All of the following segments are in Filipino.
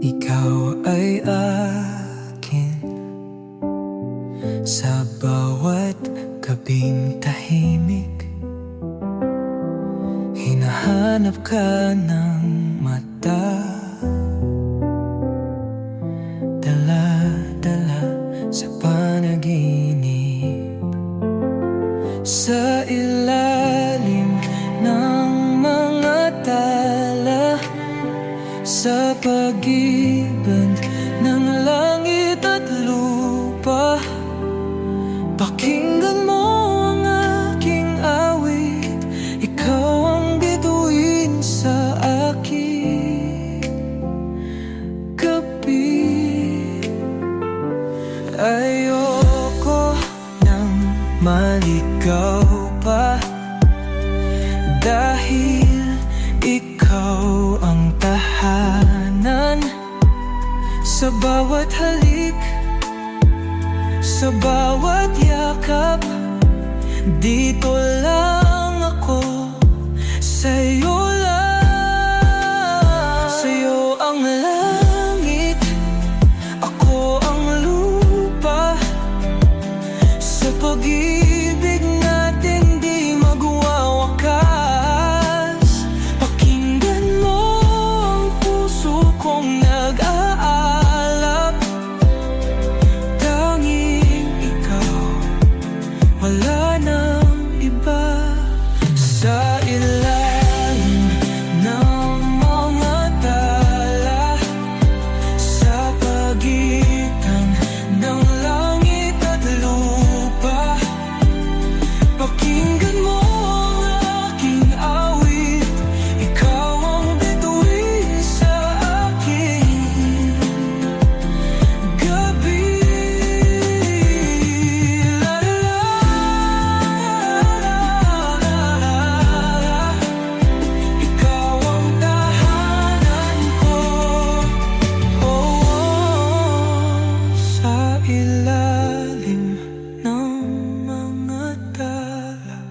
Ikaw ay akin sa bawat gabing tahimik. Hinahanap ka ng mata, dala-dala sa panaginip. Sa ilalim ng mga tala, sa pagiban ng langit at lupa, pakinggan mo ang aking awit. Ikaw ang bituin sa aking gabi. Ayoko nang maligaw pa, dahil ikaw ang tahanan. Sa bawat halik, sa bawat yakap, dito lang ako, sa'yo lang. Sa'yo ang langit, ako ang lupa. Sa pag-ibig natin di magwawakas. Pakinggan mo ang puso kong nag-aalap. Tanging ikaw, wala nang iba. Sa ilalim ng mga tala, sa pagitan ng langit at lupa, pakinggan mo ang aking awit. Ikaw ang bituin sa aking gabi. La la la la la, ikaw ang tahanan ko. Sa ilalim ng mga tala.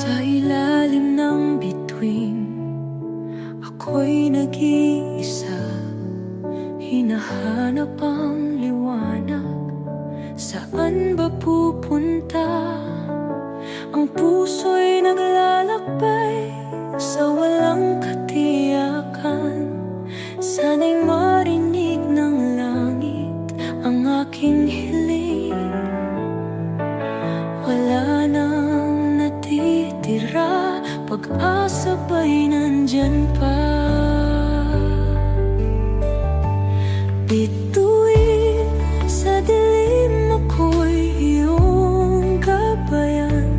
Sa ilalim ng bituin, ako'y nag-iisa. Hinahanap ang liwanag, saan ba pupunta? Ang puso'y naglalakbay sa walang katiyakan. Sana'y marinig ng langit ang aking hiling. Wala nang natitira, pag-asa ba'y nandyan pa? Bituin sa dilim, ako'y iyong gabayan.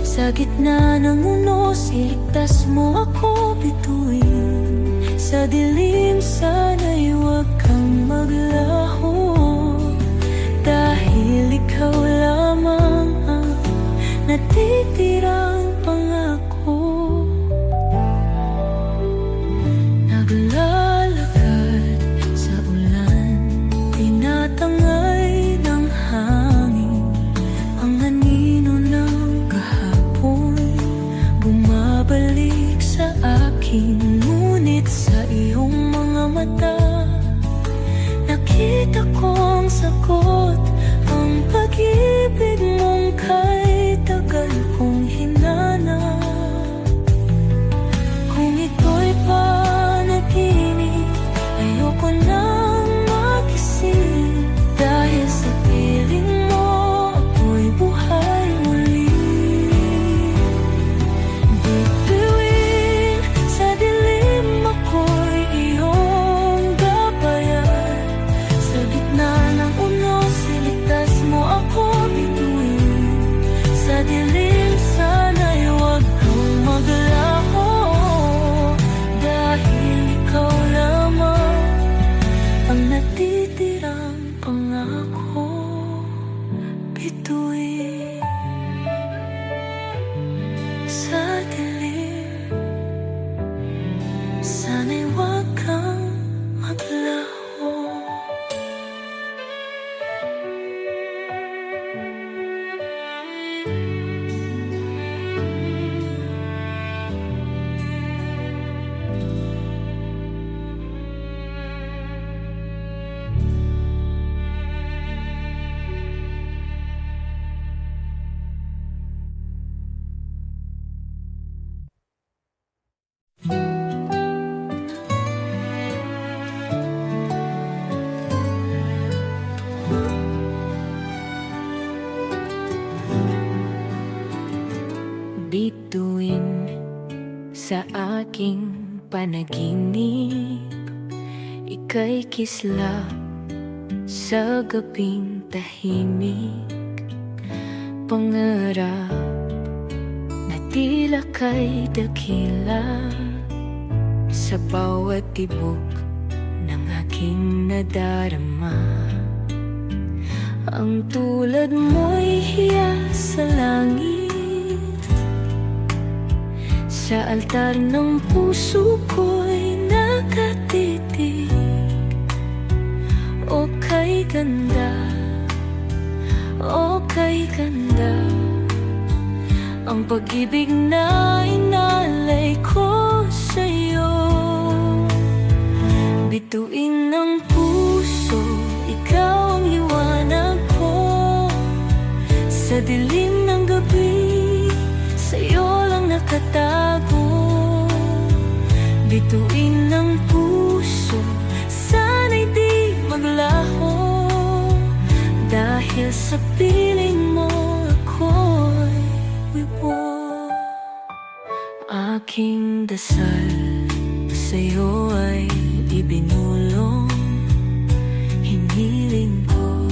Sa gitna ng unos, iligtas mo ako. Bituin sa dilim, sana'y huwag kang maglaho, dahil ikaw lamang ang natitirang pangako. Naglalakad sa ulan, tinatangay ng hangin. Ang anino ng kahapon bumabalik sa akin. Ngunit sa iyong mga mata, nakita ko ang sagot. Ang pag-ibig mong kay tagal kong hinanap. Kung ito'y panaginip, ayoko nang magising, dahil sa piling mo ako'y buhay muli. Bituin sa dilim, ako'y iyong gabayan. Sa gitna ng unos, sana'y huwag kang maglaho. Bituin sa aking panaginip, ika'y kislap sa gabing tahimik. Pangarap na tila kay dakila sa bawat tibok ng aking nadarama. Ang tulad mo'y hiya sa langit, sa altar ng puso ko'y nakatitig. O kay ganda, o kay ganda, ang pag-ibig na inalay ko sa'yo. Bituin ng puso, ikaw ang liwanag ko. Sa dilim ng gabi, sa'yo lang nakatago. Bituin ng puso, sana'y di maglaho. Dahil sa piling mo ako'y wibo. Aking dasal sa'yo ay ibinulong. Hiniling ko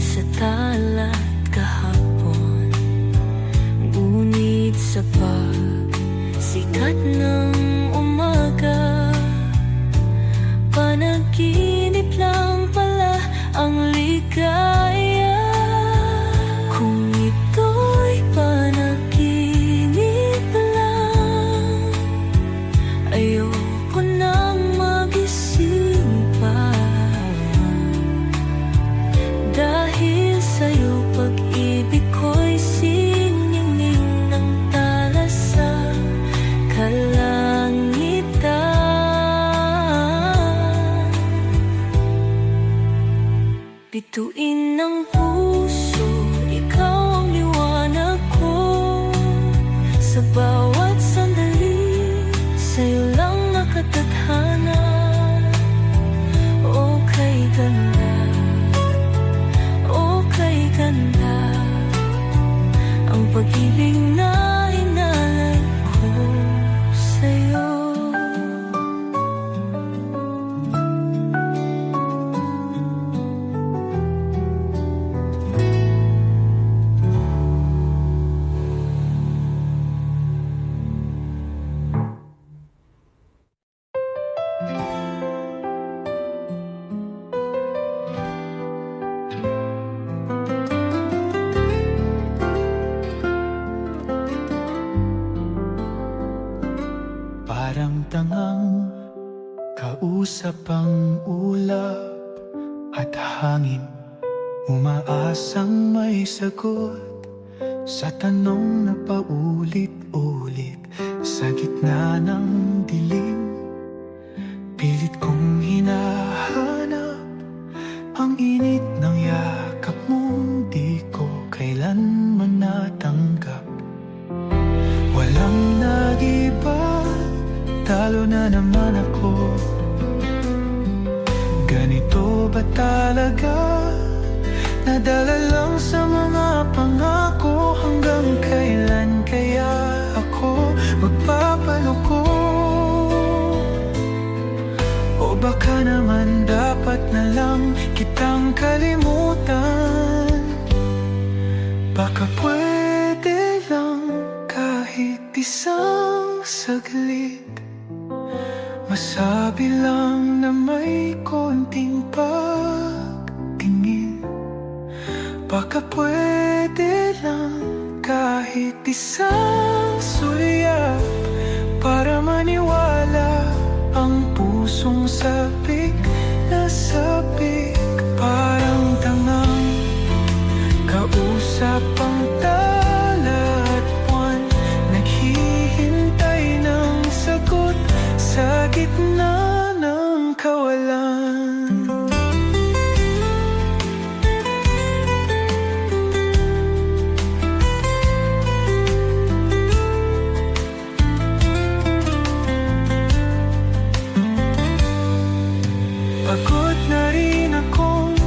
sa talat kahapon, ngunit sa pagsikat ng umaga, panaginip lang pala ang ligaya. Kung ito'y panaginip lang, ayoko nang magising pa. Dahil sa'yo pag-ibig ko'y siningning ng tala sa kalangitan. Bituin ng puso, ikaw ang liwanag ko. Sa bawat sandali, sa'yo lang nakatadhana. O kay ganda, o kay ganda, ang pag-ibig na inalay ko sa'yo. Parang tangang kausap ang ulap at hangin, umaasang may sagot sa tanong na paulit-ulit. Sa gitna ng dilim, pilit kong hinahanap ang init ng yakap mong di ko kailanman natanggap. Walang nag-iba, talo na naman ako. Ganito ba talaga? Nadala lang sa mga pangako. Hanggang kailan kaya ako magpapaloko? O baka naman dapat na lang kitang kalimutan. Baka pwede lang kahit isang saglit, masabi lang na may konting pagtingin. Baka pwede lang kahit isang sulyap, para maniwala ang sa gitna ng kawalan. Pagod na rin akong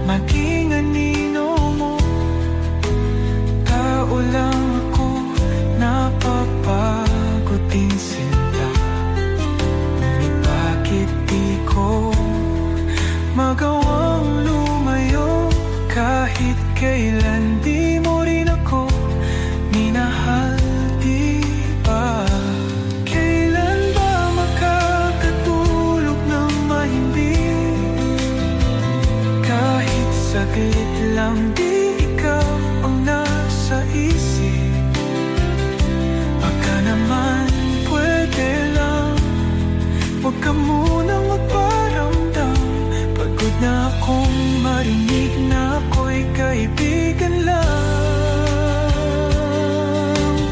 maging anino mo. Tao lang ako, napapagod din sila. Ngunit bakit di ko magawang lumayo? Kahit kailan di mo rin ako minahal, di ba? Kailan ba makakatulog ng mahimbing? Kahit saglit lang, di ikaw ang nasa isip. Baka naman pwede lang, huwag ka munang magparamdam. Pagod na akong marinig na ako'y kaibigan lang.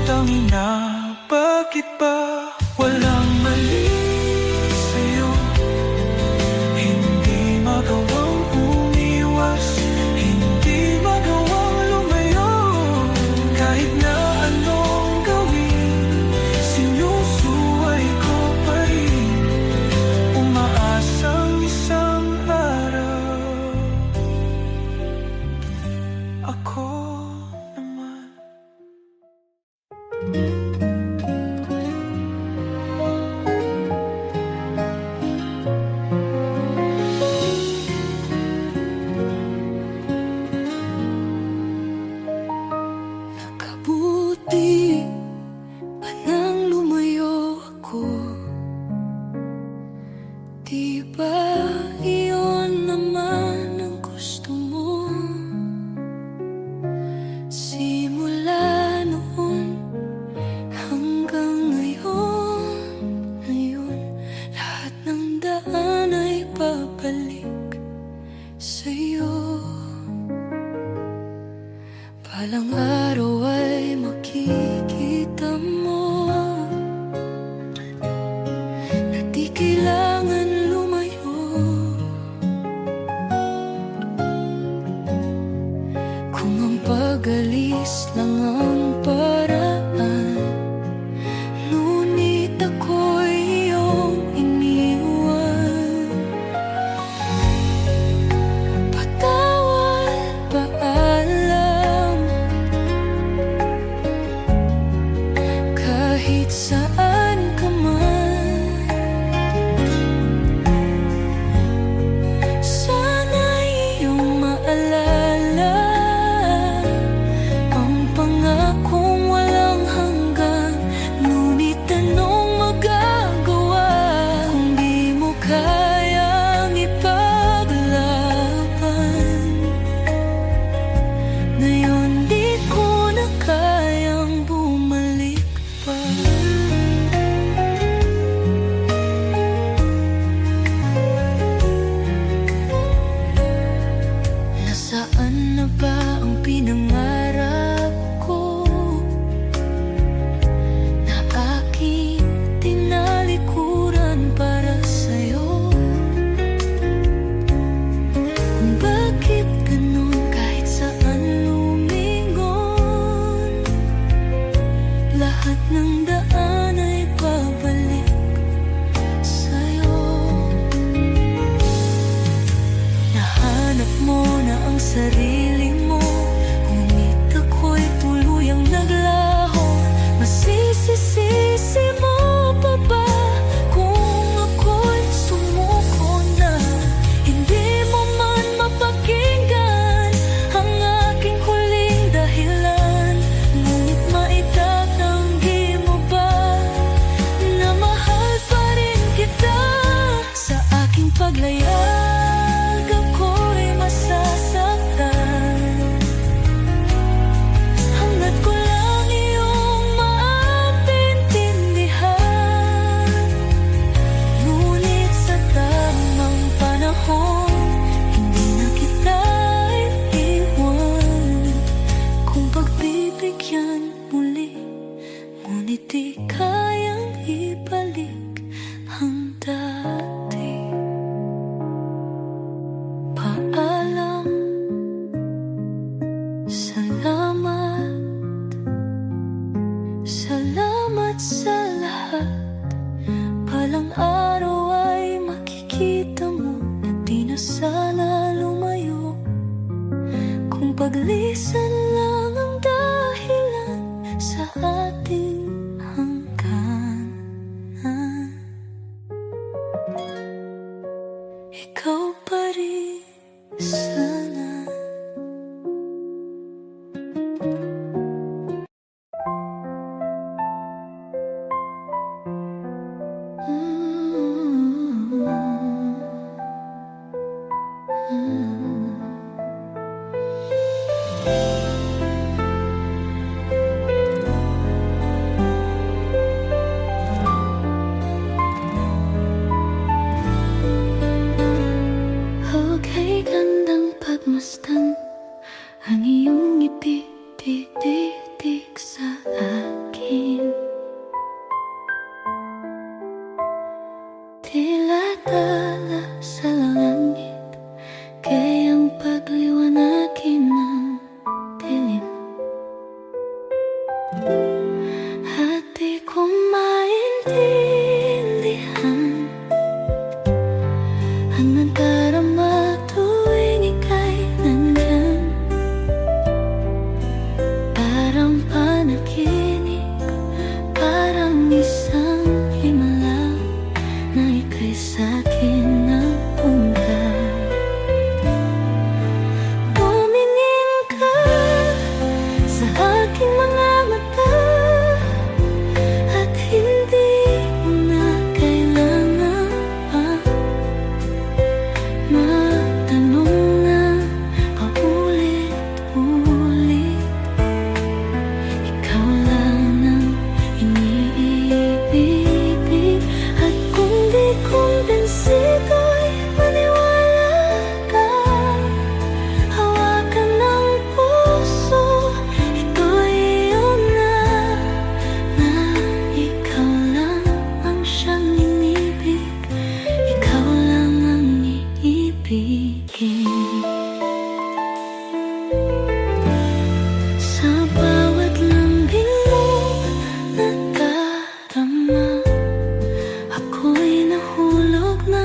Tangina, bakit ba walang mali sa'yo? Hindi magawang umiwas, hindi magawang lumayo. Kahit na anong gawin, sinusuway ko pa rin. Umaasang isang araw ako naman. Nakabuti pa nang lumayo ako. Di ba iyon naman ang gusto mo? Simula noon hanggang ngayon, lahat ng daan ay babalik sa'yo. Balang araw ay makikita mo na di kailangan lumayo. Kung ang pag-alis lang ang paraan, ngunit ako'y iyong iniwan. Patawad, paalam, kahit saan ka man. Alisan lang ang dahilan sa ating hangganan. Ikaw pa rin sana. Okay, gandang pagmasdan ang iyong ipititik sa akin. Tila tala sa langit, kayang pagliwanagin ng dilim. At di ko maintindihan ang nadarama tuwing ika'y nandyan. Parang panaginip, parang isang himala na ika'y sa'kin napunta. Tumingin ka sa aking mga mata at hindi mo na kailangan pa matanong na paulit-ulit. Ikaw lang ang iniibig. At kung di kumbensito'y maniwala ka, hawakan ng puso, ito'y iyong na ikaw lang ang siyang inibig, ikaw lang ang iibigin. Sa bawat lambing mo nadarama, ako'y nahulog na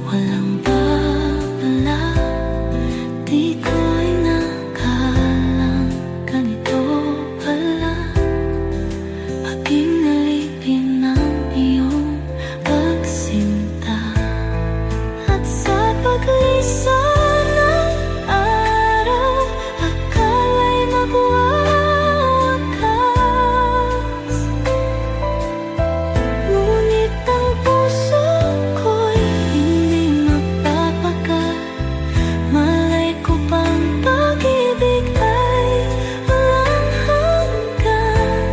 walang babala. Di ko inakalang ganito pala maging alipin ng iyong pagsinta. At sa paglisan ng araw, akala'y magwawakas. Ngunit ang puso ko'y hindi magpapagal. Malay ko pang pag-ibig ay walang hanggan.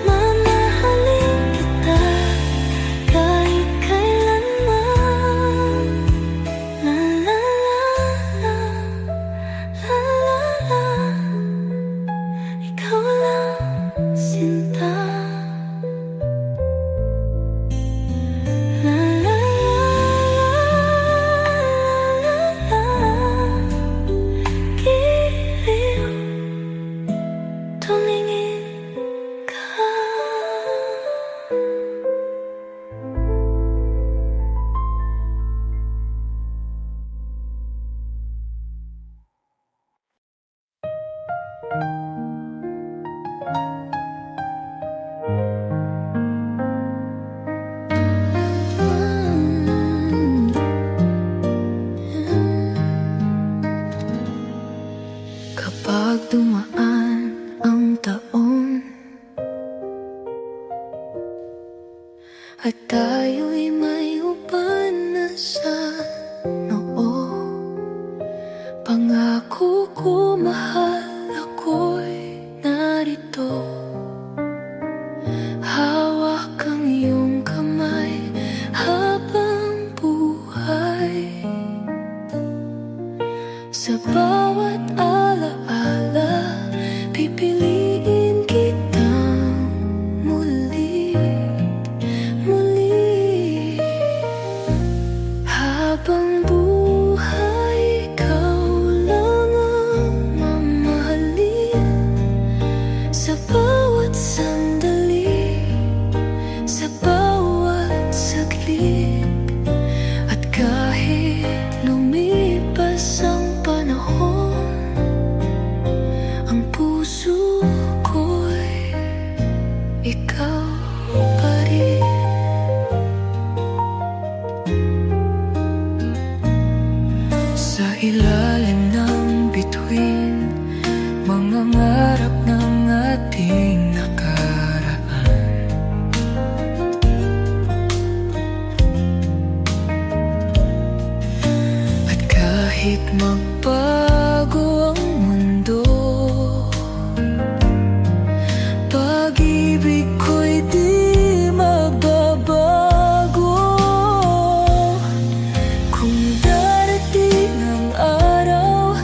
Mamahalin kita kahit kailanman. La la la la, la la la, ikaw lang sinta. La la la, giliw, tumingin ka. Kapag dumaan ang taon at tayo'y may uban na sa noo, pangako ko mahal, ako'y narito. Hawak ang iyong kamay habang buhay. Sa bawat alaala, pipiliin kitang muli, muli. magbago ang mundo. Pag-ibig ko'y di magbabago. Kung darating ang araw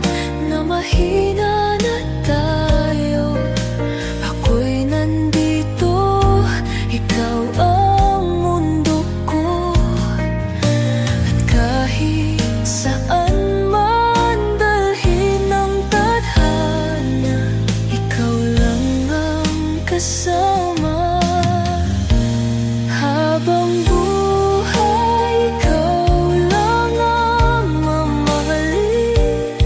na mahina na tayo, ako'y nandito, ikaw ang mundo ko. At kahit saan man dalhin ng tadhana, ikaw lang ang kasama. Habang buhay, ikaw lang ang mamahalin.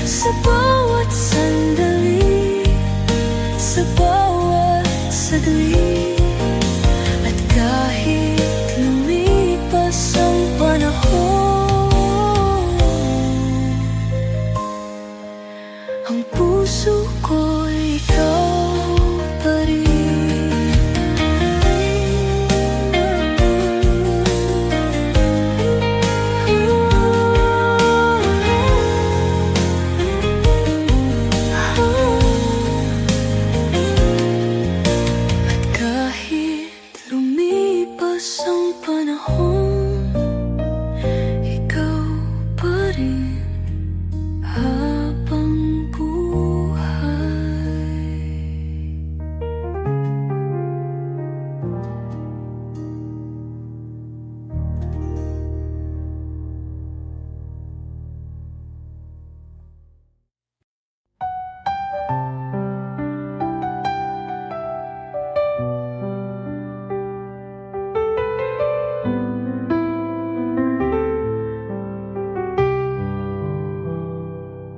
Sa bawat sandali, sa bawat saglit. At kahit lumipas ang panahon, ang puso ko'y ikaw pa rin. At kahit lumipas ang panahon, ikaw pa rin habang buhay.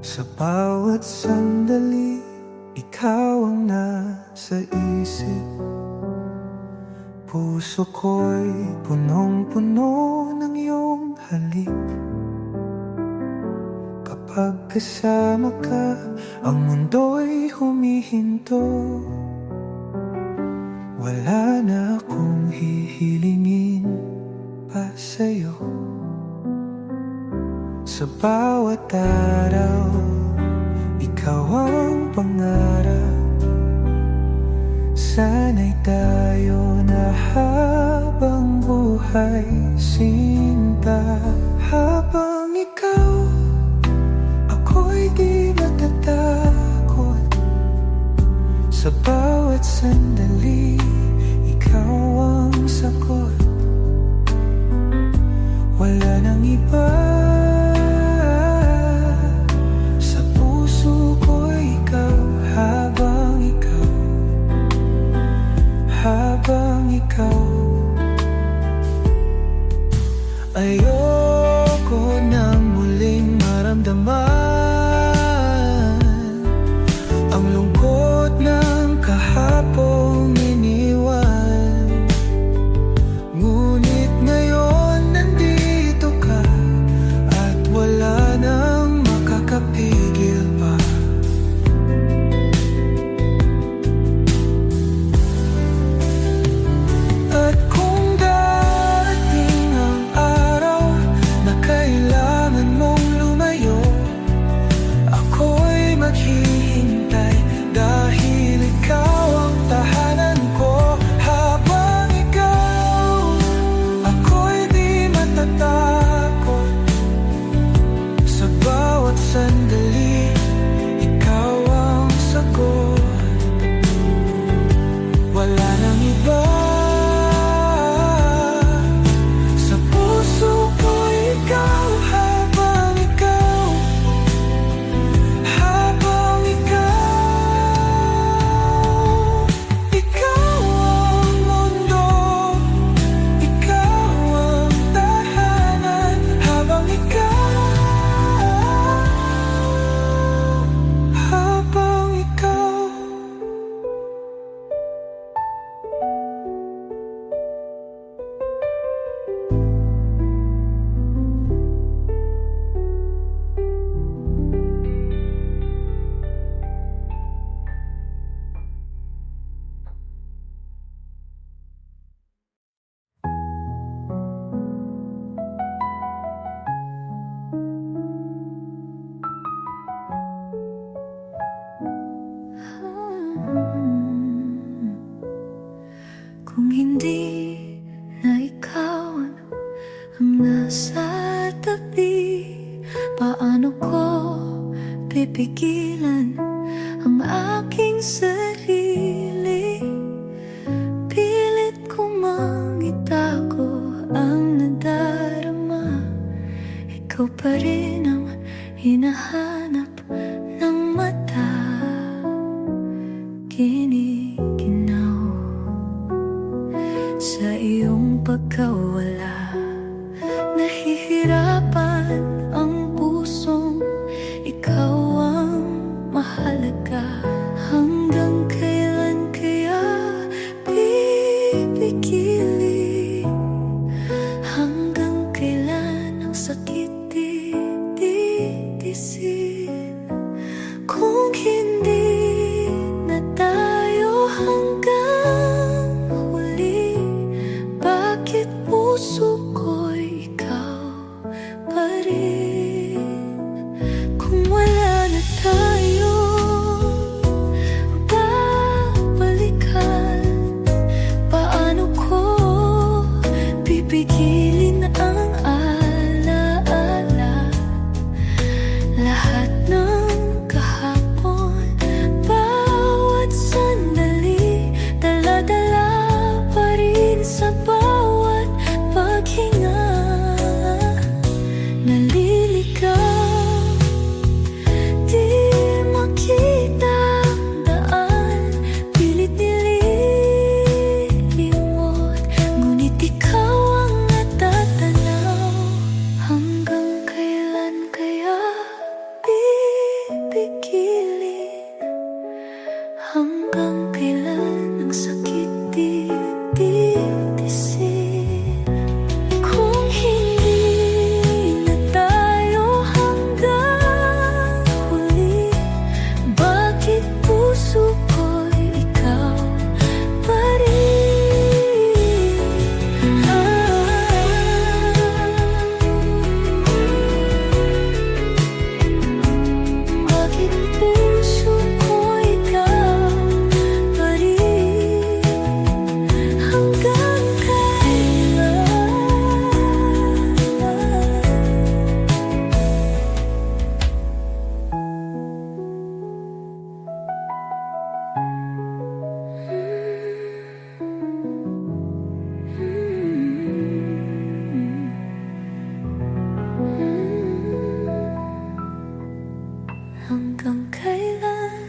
Sa bawat sandali, ikaw ang nasa isip. Puso ko'y punong-puno ng iyong halik. Kapag kasama ka, ang mundo'y humihinto. Wala na akong hihilingin pa sa'yo. Sa bawat araw, ikaw ang pangarap. Sana'y tayo na habang buhay, sinta. Habang ikaw, ako'y di matatakot. Sa bawat sandali, ikaw ang sagot. Wala nang iba. Sa puso ko ikaw, habang ikaw, habang ikaw. Ayoko nang muling maramdaman ang lungkot ng kahapong iniwan. Ngunit ngayon nandito ka, at wala nang makakapigil pa. At kung darating ang araw pigilan ang aking sarili. Pilit ko mang itago ang nadarama. Ikaw pa rin ang hinahanap ng mata. Giniginaw sa iyong pagkawala. Nahihirapan ang pusong ikaw ang mahalaga. Hanggang kailan kaya pipigilin? Hanggang kailan ang sakit titiisin? Kung hindi na tayo hanggang huli, bakit puso ko'y ikaw pa rin? Kung wala na tayo babalikan, paano ko pipigilin ang alaala? Lahat ng kahapon, bawat sandali, dala-dala pa rin sa bawat paghinga. Naliligaw, di makita ang daan, pilit nililimot, ngunit ikaw ang natatanaw. Hanggang kailan kaya pipigilin? Hanggang kailan ang sakit titiisin? Kung hindi na tayo hanggang huli, bakit puso ko'y ikaw pa rin? Bakit puso ko ikaw pa rin? Hanggang kailan? Hanggang kailan?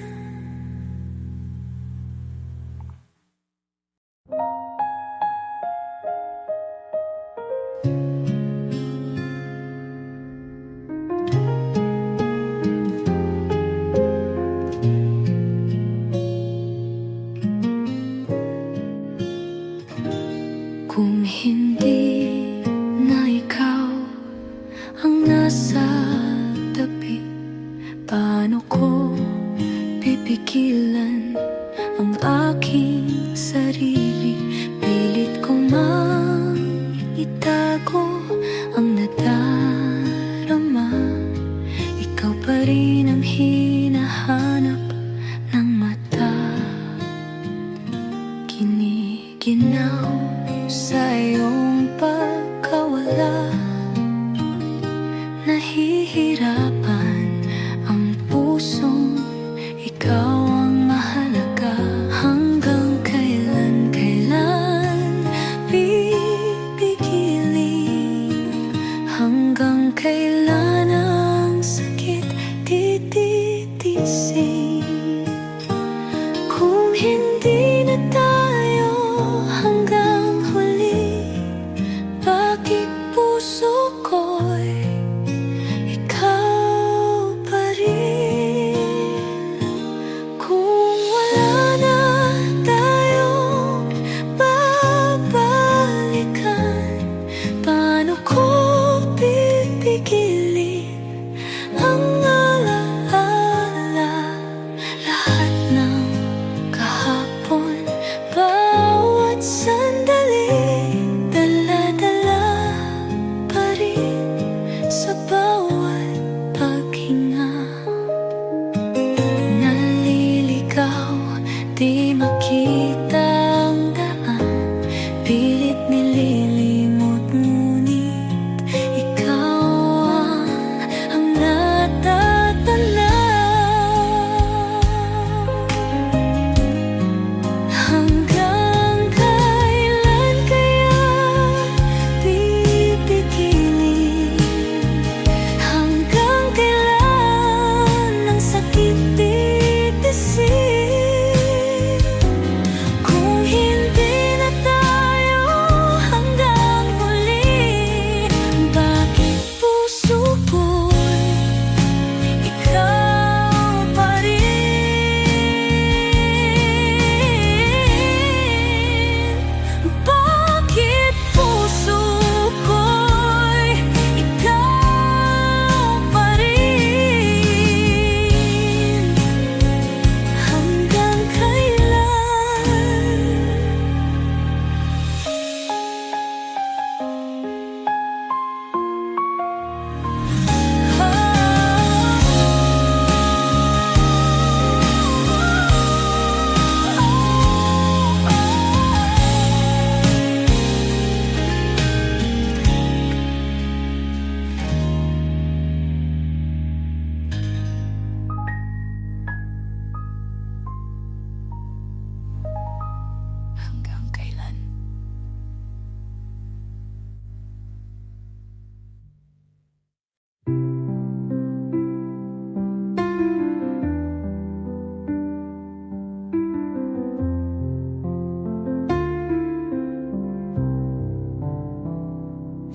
Kung hindi na ikaw ang nasa tabi, paano ko pipigilan ang aking sarili? Pilit ko mang itago ang nadarama. Ikaw pa rin ang hinahanap ng mata. Giniginaw sa iyong pagkawala. Nahihirapan ang pusong ikaw ang mahalaga. Hanggang kailan pipigilin? Hanggang kailan ang sakit titiisin?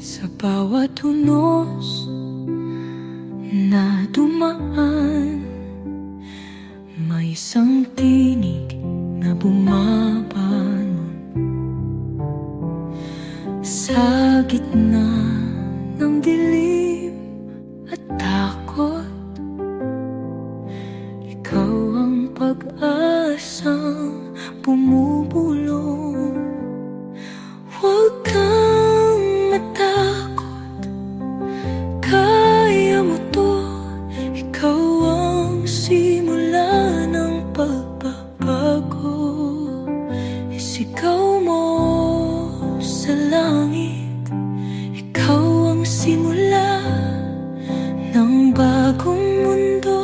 Sa bawat unos na dumaan, may isang tinig na bumabangon. Sa gitna ng dilim at takot, ikaw ang pag-asang bumubulong. Huwag kang matakot, kaya mo to. Ikaw ang simula ng pagbabago. Isigaw mo sa langit, ikaw ang simula ng bagong mundo,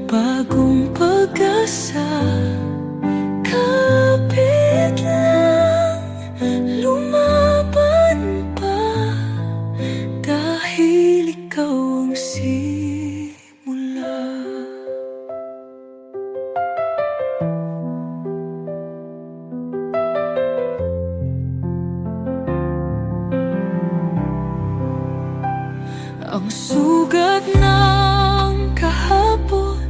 bagong pag-asa. Kapit lang, lumaban pa, dahil ikaw ang simula. Ang sugat ng kahapon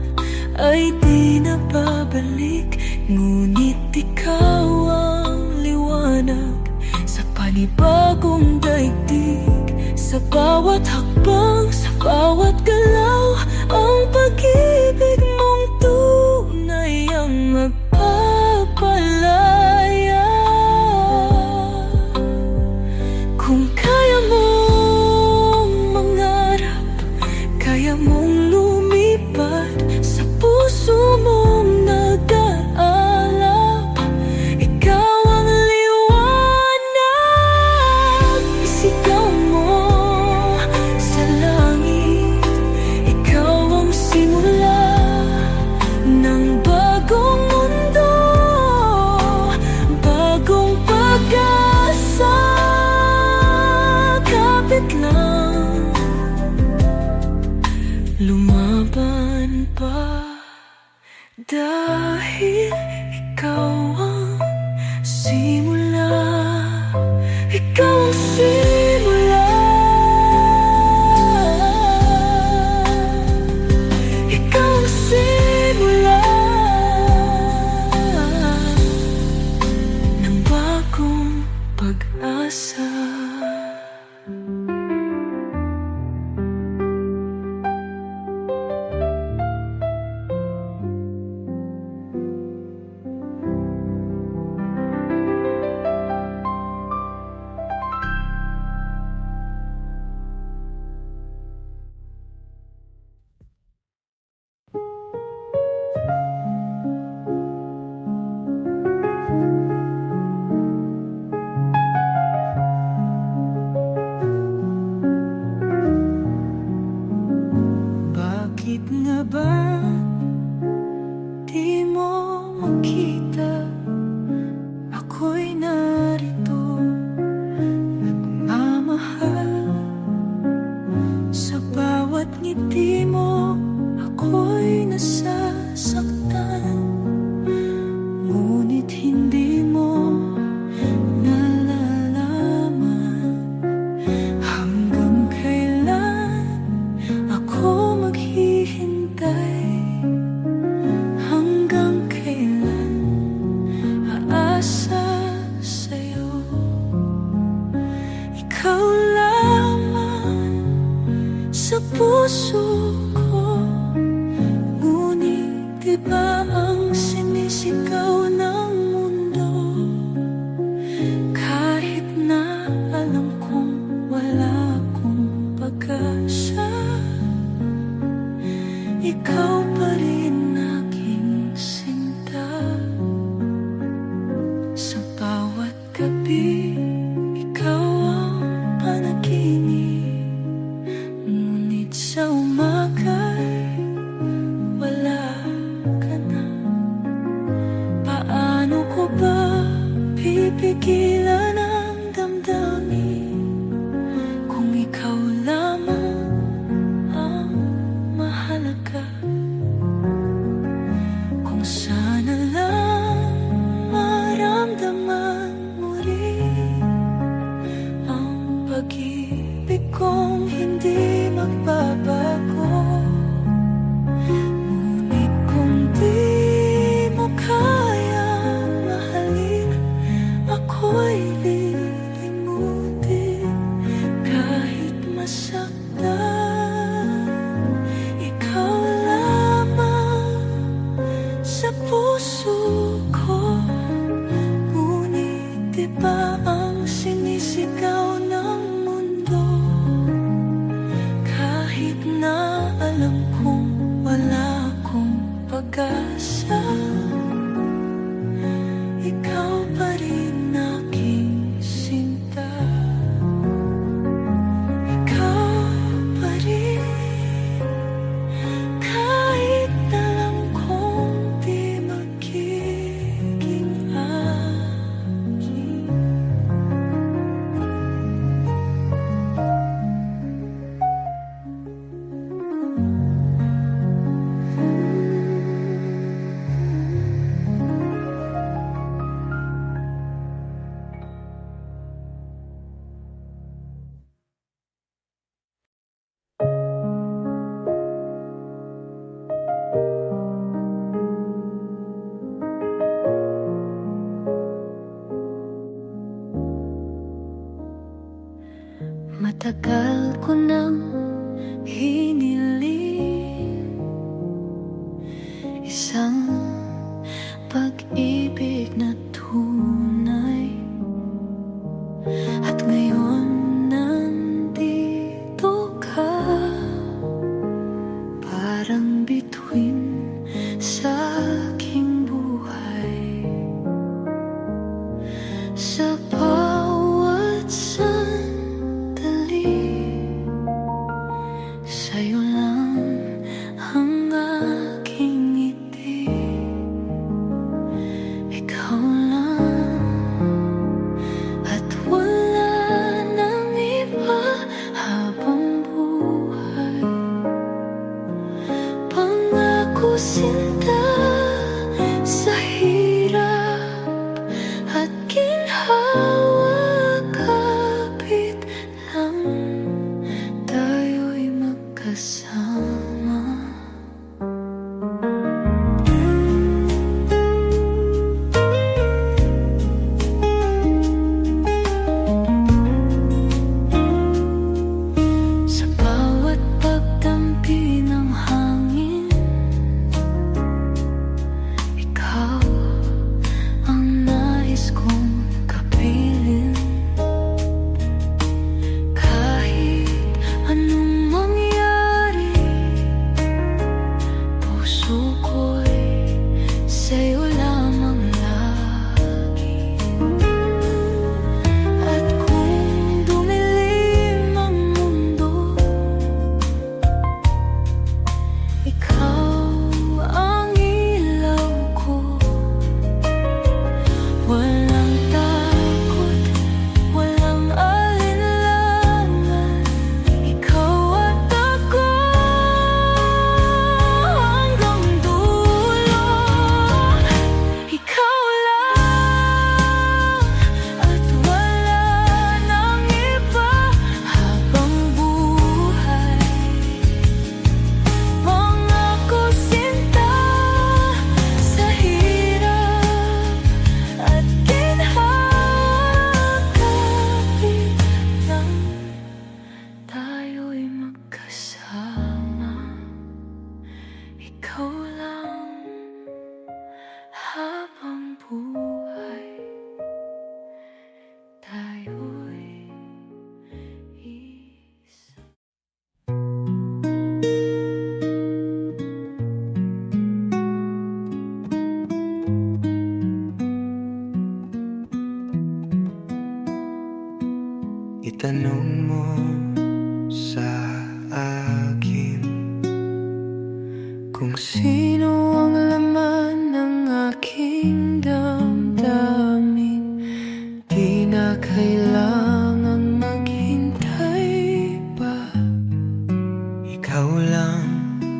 ay di na babalik, ngunit ikaw ang liwanag sa panibagong daigdig. Sa bawat hakbang, sa bawat galaw, ang pag-ibig mong tunay ang magpapalaya. Kung kaya mong mangarap, kaya mong lumipad, sa puso mong nag-aalap, ikaw ang liwanag. Isigaw mo sa langit, ikaw ang simula ng bagong mundo, bagong pag-asa. Kapit lang, lumaban pa, dahil ikaw ang simula. Ikaw ang simula. Ikaw ang simula ng bagong pag-asa. Bakit nga ba di mo makita? Ako'y narito, nagmamahal. Sa bawat ngiti mo, ako'y nasasaktan. Ngunit hindi mo nalalaman hanggang kailan ako maghihintay, hanggang kailan aasa sa'yo. Ikaw lamang sa puso ko, ngunit iba ang sinisigaw ng mundo. Kahit na alam kong wala akong pag-asa, ikaw pa rin aking sinta. Sa bawat gabi, ikaw ang panaginip, ngunit sa umaga kong hindi magbabago. Ngunit kung di mo kayang mahalin, ako'y lilimutin kahit masaktan. Ikaw lamang sa puso ko. Ngunit iba ang sinisigaw ng mundo, kahit na alam kong wala akong pag-asa. Ikaw pa rin aking sinta. Ikaw pa rin, kahit alam kong di magiging akin. Matagal ko nang hiniling isang pag-ibig na tunay, at ngayon nandito ka, parang bituin sa aking buhay. Sa bawat sa'yo lang ang aking ngiti. Ikaw lang, at wala nang iba habang buhay. Pangako sinta sa hirap at ginhawa, kapit lang tayo'y magkasama. Sa bawat pagdampi ng hangin, ikaw ang nais kong kapiling. Kahit anong mangyari, puso ko'y sa'yo lamang lagi. At kung dumilim ang mundo, ikaw ang ilaw ko. Walang takot, walang alinlangan, ikaw at ako hanggang dulo. Ikaw lang, at wala nang iba habang buhay. Pangako sinta sa hirap at ginhawa, kapit lang tayo'y magkasama. Ikaw lang habang buhay, tayo'y isa. Itanong mo sa akin kung sino ang laman ng aking damdamin. Di na kailangang maghintay pa. Ikaw lang,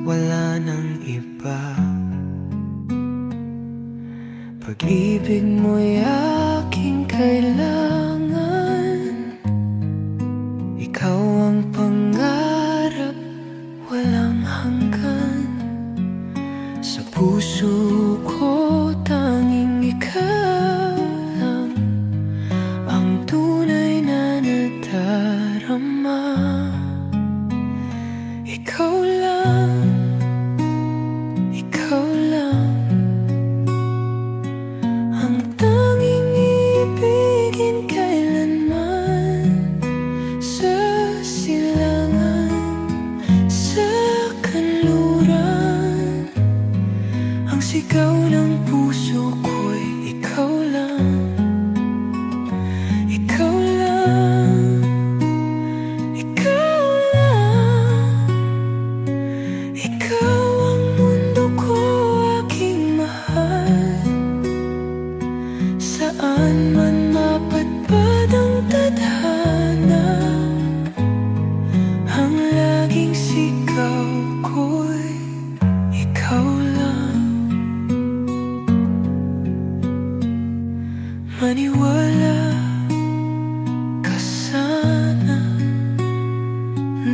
wala nang iba. Pag-ibig mo'y aking kailangan. Ikaw ang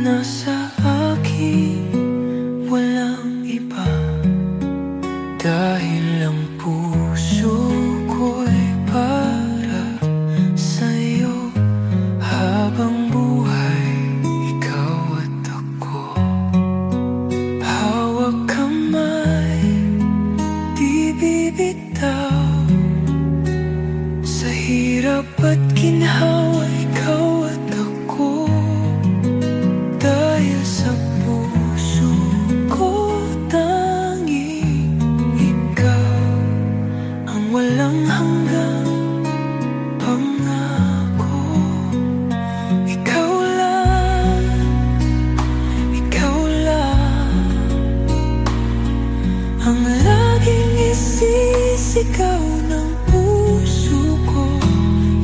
nasa akin, walang iba. Dahil ang puso ko'y para sa'yo. Habang buhay, ikaw at ako. Hawak kamay, di bibitaw. Sa hirap at ginhawa, ikaw at ako. Dahil sa puso ko, tanging ikaw ang walang hanggang pangako. Ikaw lang ang laging isisigaw ng puso ko.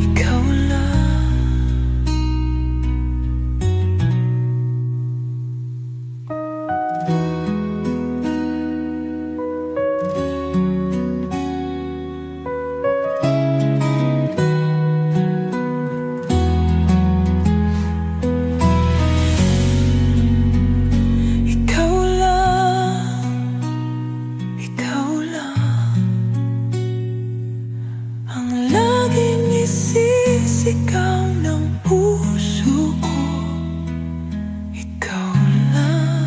Ikaw lang. Ikaw lang ang laging isisigaw ng puso ko. Ikaw lang.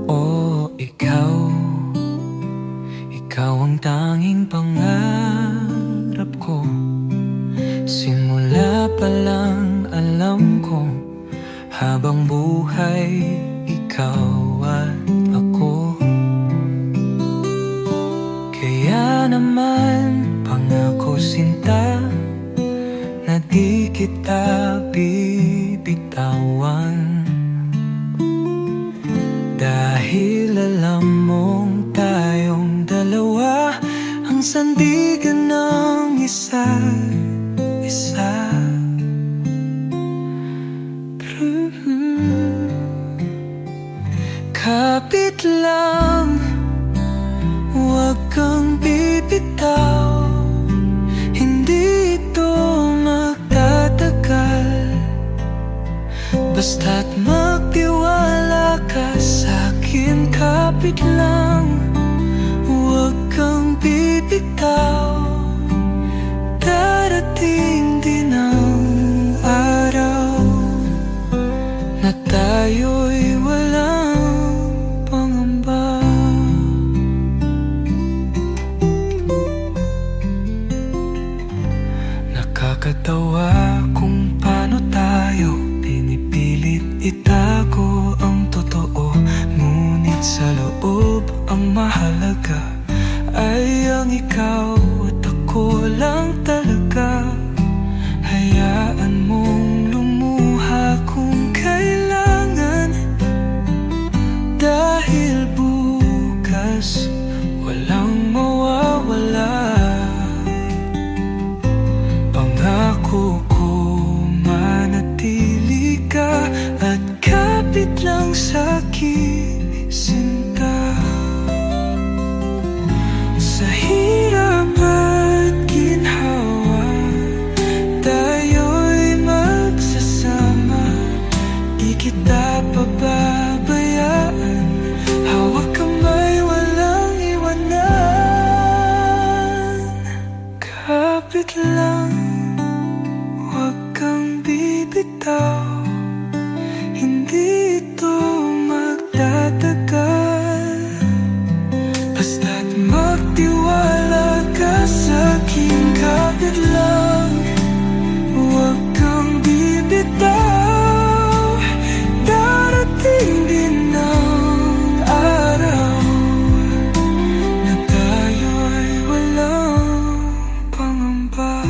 Oh, ikaw ang tanging pangarap ko. Simula pa lang alam ko, habang buhay, ikaw at ako. Kaya naman, pangako sinta, na di kita bibitawan. Dahil alam mong tayong dalawa ang sandigan ng isa't isa. Kapit lang, huwag kang bibitaw. Hindi ito magtatagal, basta't magtiwala ka sa'kin. Kapit lang, huwag kang bibitaw. Darating din ang araw na tayo'y walang pangamba. Nakakatawa kung paano tayo pinipilit itago ang totoo. Ngunit sa loob, ang mahalaga ay ang ikaw at ako lang talaga. Hayaan mong lumuha kung kailangan, dahil bukas walang mawawala. Pangako ko manatili ka at kapit lang sa'kin, sinta. Sa hirap at ginhawa, tayo'y magsasama. Di kita pababayaan, hawak kamay, walang iwanan. Kapit lang, huwag kang bibitaw. Hindi ito magtatagal, basta't magtiwala ka sa'kin. Kapit lang, huwag kang bibitaw. Darating din ang araw na tayo'y walang pangamba.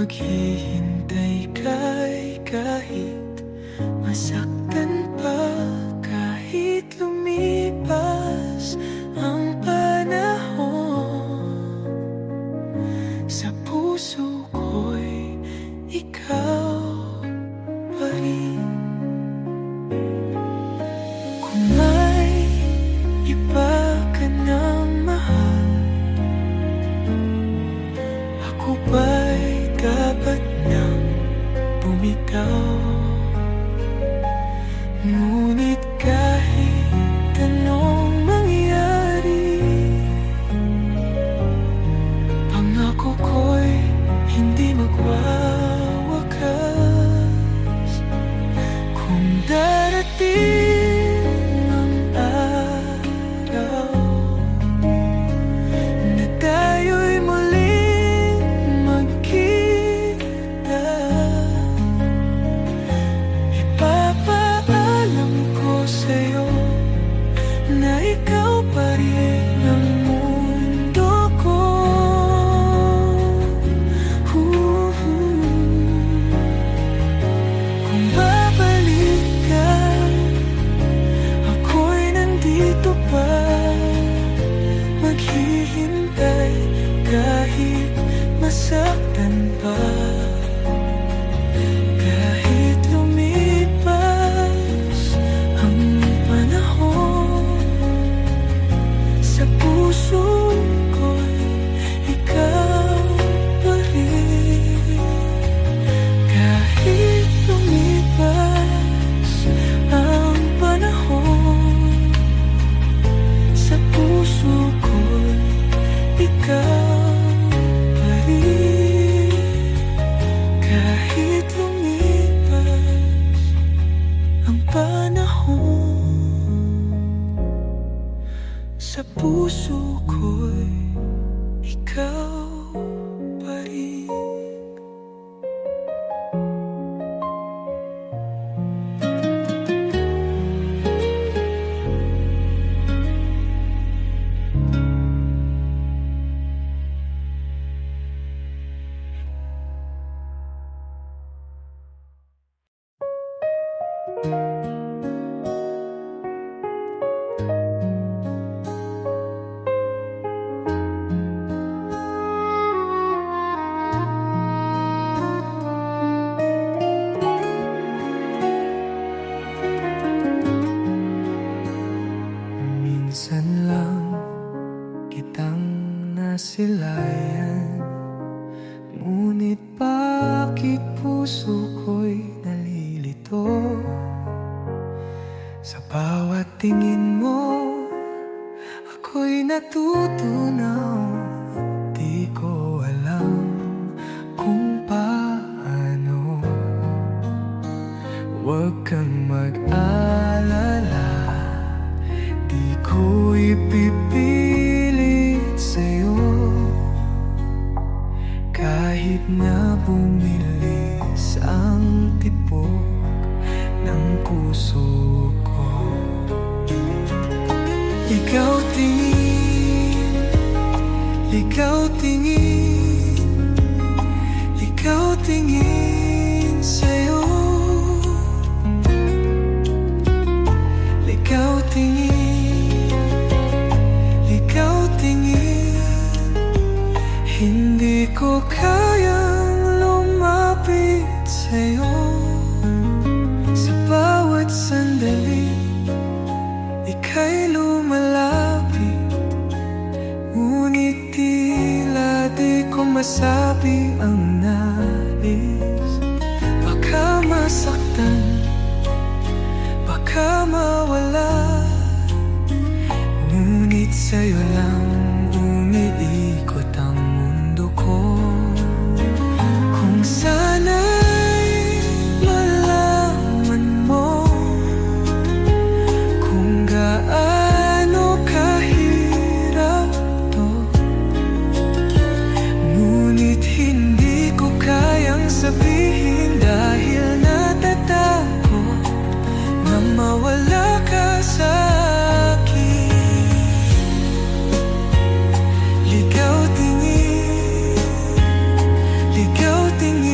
maghihintay kay kahit masaktan pa, kahit lumipas ang panahon. Sa puso ko'y ikaw pa rin. Kung may iba ka ng mahal, ako ba'y dapat nang bumitaw? Ngunit kahit anong mangyari, pangako ko'y hindi magwawakas. Kung darating ang araw na tayo'y muling magkita, ipapaalam ko sa'yo na ikaw pa rin ang mundo ko. Kung babalik ka, ako'y nandito pa, maghihintay kahit masaktan pa, kahit lumipas ang panahon. Sa puso ko'y ikaw pa rin, kahit lumipas ang panahon. Sa puso ko'y ikaw pa rin, kahit lumipas ang panahon. Sa puso ko'y ikaw pa rin. Minsan lang kitang nasilayan, ngunit bakit puso ko'y nalilito? Sa bawat tingin mo, ako'y natutunaw. Di ko alam kung paano. Huwag kang mag-alala, di ko ipipilit sa'yo. Kahit na bumilis ang tibok ng puso ko, ikaw tingin, ikaw tingin, ikaw tingin sa'yo. Ikaw tingin, ikaw tingin, hindi ko kayang lumapit sa'yo. Sa bawat sandali, ika'y lumalapit, ngunit tila di ko masabi ang nais. Baka masaktan, baka mawala, ngunit sa'yo lang umiikot ang mundo ko. Kung sana'y malaman mo kung gaano kahirap to, ngunit hindi ko kayang sabihin dahil natatakot na mawala ka sa akin. Ligaw tingin, ligaw tingin.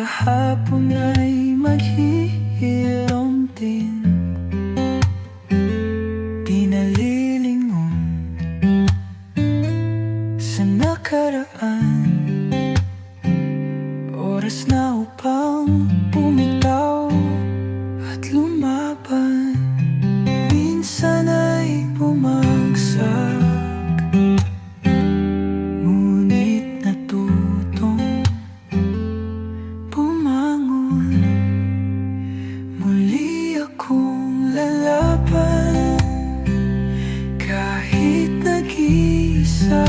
hapon ay maghihilom din. Di nalilingon sa nakaraan. Oras na upang bumitaw at lumaban. Minsan ay bumagsak, ngunit natutong bumangon. Muli akong lalaban, kahit nag-iisa.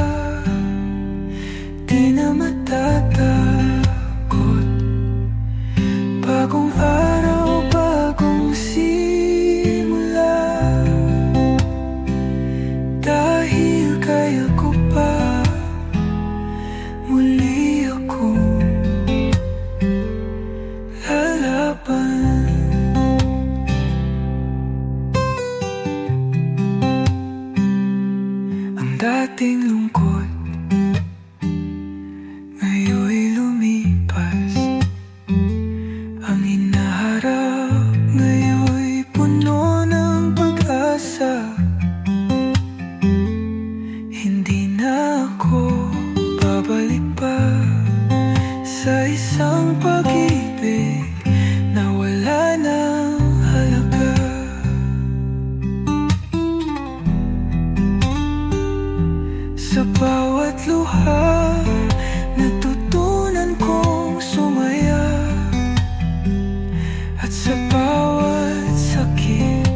Di na matatakot. Bagong araw, bagong simula. Dahil kaya ko pa, muli akong lalaban. Ang dating lungkot ngayon'y lumipas. Ang hinaharap ngayon'y puno ng pag-asa. Hindi na ako babalik pa sa isang pag-ibig na wala ng halaga. Sa bawat luha, natutunan kong sumaya. At sa bawat sakit,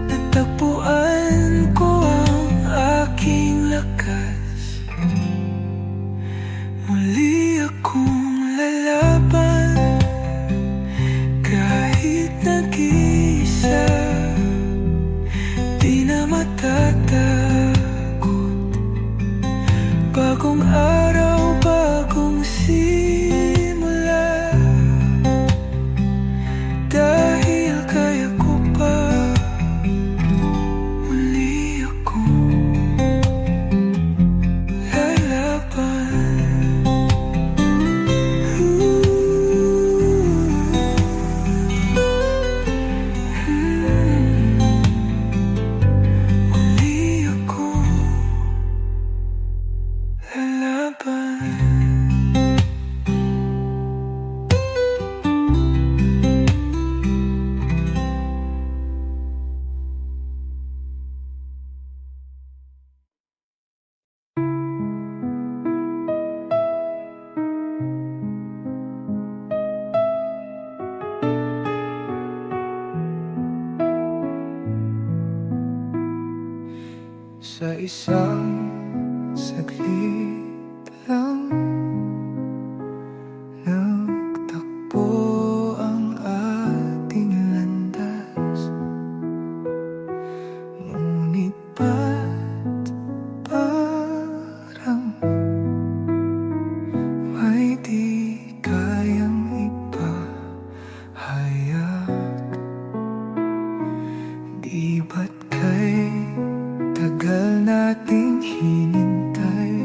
natagpuan ko ang aking lakas. Muli akong lalaban, kahit nag-iisa. Di na matatakot. Bagong araw, bagong simula. Dahil kaya ko pa, muli akong lalaban. Muli akong lalaban. Sa isang saglit lang, nagtakbo ang ating landas. Ngunit ba't parang may di kayang ipahayag? Di ba't kay tagal nating hinintay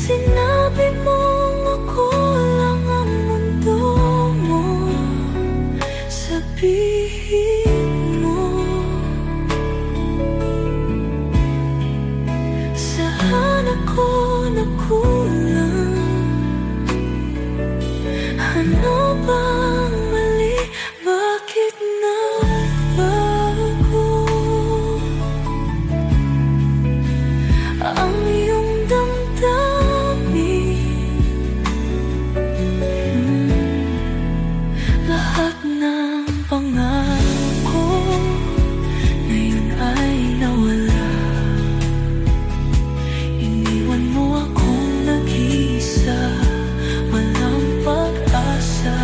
sinabi mong ako lang ang mundo mo, sabihin mo, saan ako nakulang? Ano bang mali? Bakit nabago ang iyong damdamin? Lahat ng pangako ngayon ay nawala. Iniwan mo akong nag-iisa, walang pag-asa.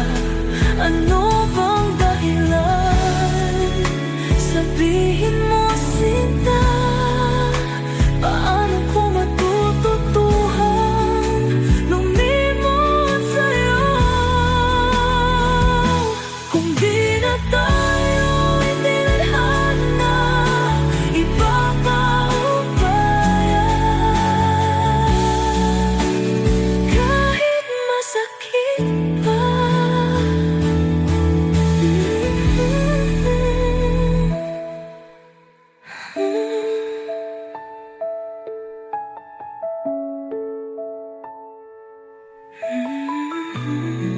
Ano bang dahilan? Sabihin mo, sinta. Paano ko matututuhan lumimot sa'yo? Kung di na tayo itinadhana, iba pa upaya. Kahit masakit pa, mm-hmm.